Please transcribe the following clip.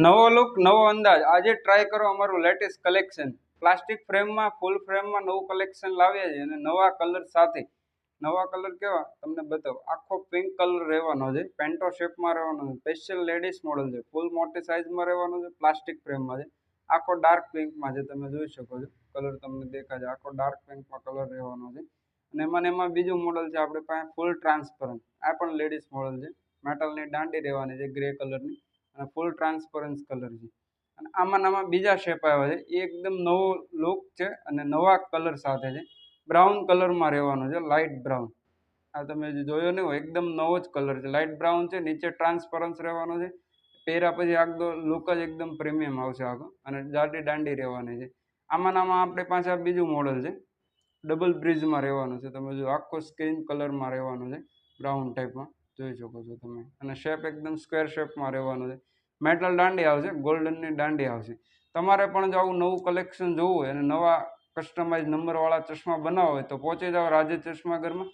નવો લુક નવો અંદાજ આજે ટ્રાય કરો અમારું લેટેસ્ટ કલેક્શન પ્લાસ્ટિક ફ્રેમમાં ફૂલ ફ્રેમમાં નવું કલેક્શન લાવ્યા છે અને નવા કલર સાથે નવા કલર કેવા તમને બતાવો આખો પિંક કલર રહેવાનો છે પેન્ટો શેપમાં રહેવાનો છે સ્પેશિયલ લેડીઝ મોડલ છે ફૂલ મોટી સાઇઝમાં રહેવાનો છે પ્લાસ્ટિક ફ્રેમમાં છે આખો ડાર્ક પિંકમાં છે તમે જોઈ શકો છો કલર તમને દેખાય છે આખો ડાર્ક પિંકમાં કલર રહેવાનો છે અને એમાં બીજું મોડલ છે આપણી પાસે ફૂલ ટ્રાન્સપરન્ટ આ પણ લેડીઝ મોડલ છે મેટલની દાંડી રહેવાની છે ગ્રે કલરની અને ફૂલ ટ્રાન્સપરન્સ કલર છે અને આમાં બીજા શેપ આવ્યા છે એ એકદમ નવો લુક છે અને નવા કલર સાથે છે બ્રાઉન કલરમાં રહેવાનો છે લાઇટ બ્રાઉન આ તમે જે જોયો નહીં હોય એકદમ નવો જ કલર છે લાઇટ બ્રાઉન છે નીચે ટ્રાન્સપરન્સ રહેવાનો છે પહેર્યા પછી આખો લુક જ એકદમ પ્રીમિયમ આવશે આખો અને જાડી દાંડી રહેવાની છે આમાં આપણી પાસે આ બીજું મોડલ છે ડબલ બ્રિજમાં રહેવાનું છે તમે જો આખો સ્ક્રીન કલરમાં રહેવાનું છે બ્રાઉન ટાઈપમાં જોઈ શકો છો તમે અને શેપ એકદમ સ્ક્વેર શેપમાં રહેવાનું છે મેટલ દાંડી આવશે ગોલ્ડનની દાંડી આવશે તમારે પણ જો આવું નવું કલેક્શન જોવું હોય અને નવા કસ્ટમાઇઝ નંબરવાળા ચશ્મા બનાવવા હોય તો પહોંચી જાઓ રાજે ચશ્મા ઘરમાં